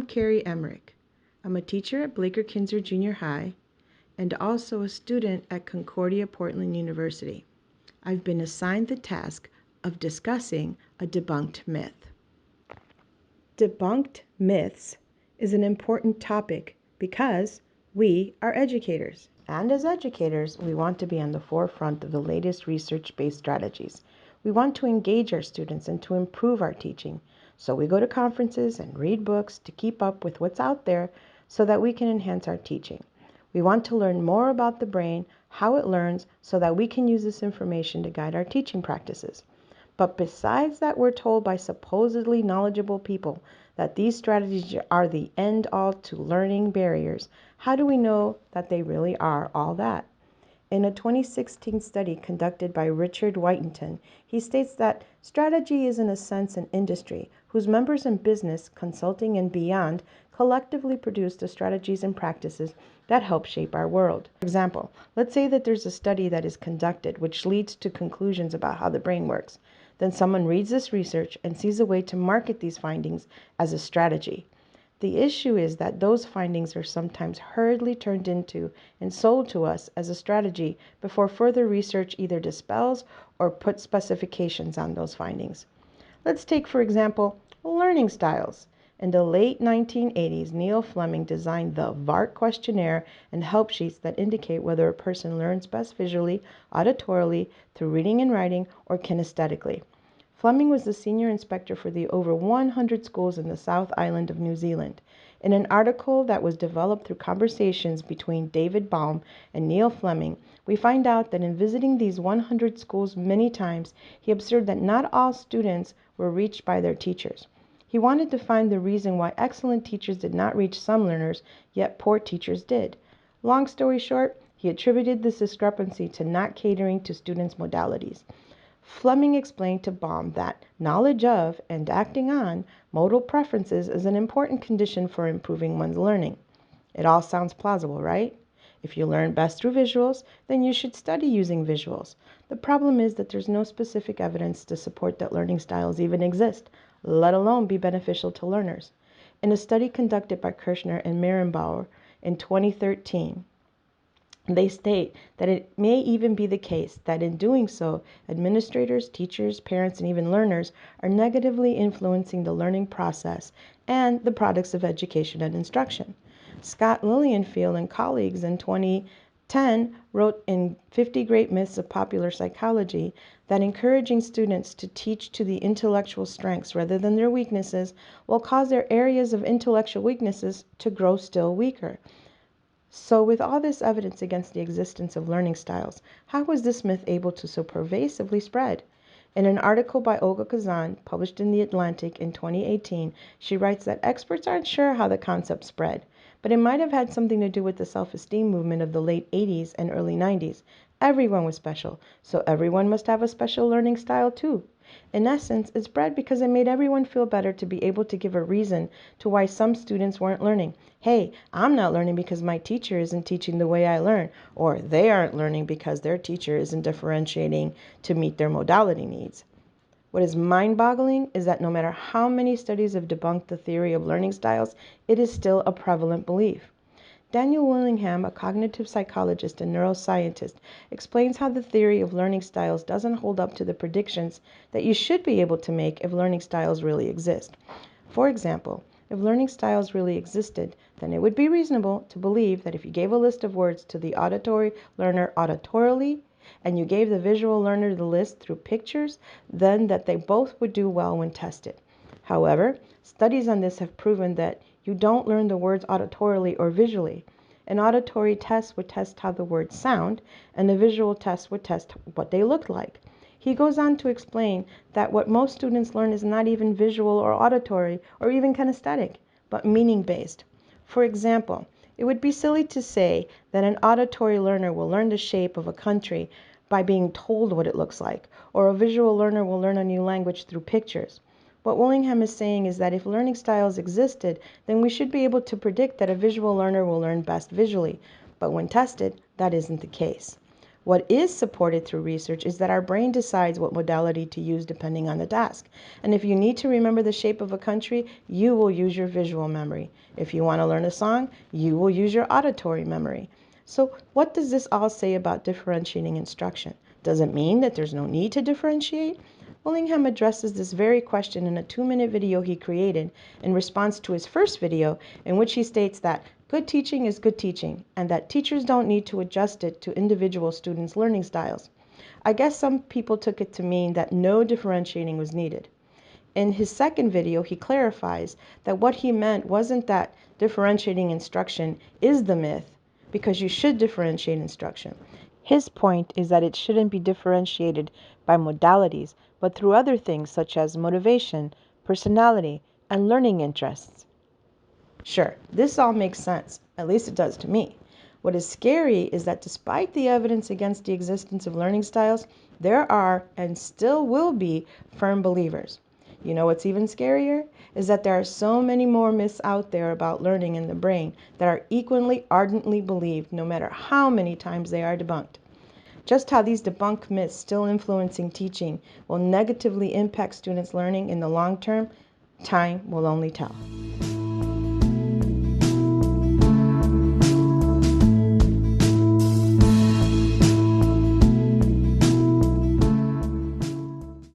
Carrie Emmerich. I'm a teacher at Blaker Kinzer Junior High and also a student at Concordia Portland University. I've been assigned the task of discussing a debunked myth. Debunked myths is an important topic because we are educators. And as educators, we want to be on the forefront of the latest research-based strategies. We want to engage our students and to improve our teaching. So we go to conferences and read books to keep up with what's out there so that we can enhance our teaching. We want to learn more about the brain, how it learns, so that we can use this information to guide our teaching practices. But besides that, we're told by supposedly knowledgeable people that these strategies are the end-all to learning barriers. How do we know that they really are all that? In a 2016 study conducted by Richard Whitington, he states that strategy is in a sense an industry whose members in business, consulting, and beyond collectively produce the strategies and practices that help shape our world. For example, let's say that there's a study that is conducted which leads to conclusions about how the brain works. Then someone reads this research and sees a way to market these findings as a strategy. The issue is that those findings are sometimes hurriedly turned into and sold to us as a strategy before further research either dispels or puts specifications on those findings. Let's take, for example, learning styles. In the late 1980s, Neil Fleming designed the VARK questionnaire and help sheets that indicate whether a person learns best visually, auditorily, through reading and writing, or kinesthetically. Fleming was the senior inspector for the over 100 schools in the South Island of New Zealand. In an article that was developed through conversations between David Baum and Neil Fleming, we find out that in visiting these 100 schools many times, he observed that not all students were reached by their teachers. He wanted to find the reason why excellent teachers did not reach some learners, yet poor teachers did. Long story short, he attributed this discrepancy to not catering to students' modalities. Fleming explained to Baum that knowledge of and acting on modal preferences is an important condition for improving one's learning. It all sounds plausible, right? If you learn best through visuals, then you should study using visuals. The problem is that there's no specific evidence to support that learning styles even exist, let alone be beneficial to learners. In a study conducted by Kirshner and Merenbauer in 2013, they state that it may even be the case that in doing so, administrators, teachers, parents, and even learners are negatively influencing the learning process and the products of education and instruction. Scott Lilienfeld and colleagues in 2010 wrote in 50 Great Myths of Popular Psychology that encouraging students to teach to the intellectual strengths rather than their weaknesses will cause their areas of intellectual weaknesses to grow still weaker. So with all this evidence against the existence of learning styles, how was this myth able to so pervasively spread? In an article by Olga Kazan, published in The Atlantic in 2018, she writes that experts aren't sure how the concept spread, but it might have had something to do with the self-esteem movement of the late 80s and early 90s. Everyone was special, so everyone must have a special learning style too. In essence, it spread because it made everyone feel better to be able to give a reason to why some students weren't learning. Hey, I'm not learning because my teacher isn't teaching the way I learn, or they aren't learning because their teacher isn't differentiating to meet their modality needs. What is mind-boggling is that no matter how many studies have debunked the theory of learning styles, it is still a prevalent belief. Daniel Willingham, a cognitive psychologist and neuroscientist, explains how the theory of learning styles doesn't hold up to the predictions that you should be able to make if learning styles really exist. For example, if learning styles really existed, then it would be reasonable to believe that if you gave a list of words to the auditory learner auditorily, and you gave the visual learner the list through pictures, then that they both would do well when tested. However, studies on this have proven that you don't learn the words auditorily or visually. An auditory test would test how the words sound, and a visual test would test what they look like. He goes on to explain that what most students learn is not even visual or auditory or even kinesthetic, but meaning-based. For example, it would be silly to say that an auditory learner will learn the shape of a country by being told what it looks like, or a visual learner will learn a new language through pictures. What Willingham is saying is that if learning styles existed, then we should be able to predict that a visual learner will learn best visually, but when tested, that isn't the case. What is supported through research is that our brain decides what modality to use depending on the task. And if you need to remember the shape of a country, you will use your visual memory. If you want to learn a song, you will use your auditory memory. So what does this all say about differentiating instruction? Does it mean that there's no need to differentiate? Willingham addresses this very question in a 2-minute video he created in response to his first video, in which he states that good teaching is good teaching and that teachers don't need to adjust it to individual students' learning styles. I guess some people took it to mean that no differentiating was needed. In his second video, he clarifies that what he meant wasn't that differentiating instruction is the myth, because you should differentiate instruction. His point is that it shouldn't be differentiated by modalities, but through other things such as motivation, personality, and learning interests. Sure, this all makes sense, at least it does to me. What is scary is that despite the evidence against the existence of learning styles, there are and still will be firm believers. You know what's even scarier? Is that there are so many more myths out there about learning in the brain that are equally ardently believed no matter how many times they are debunked. Just how these debunked myths still influencing teaching will negatively impact students' learning in the long term, time will only tell.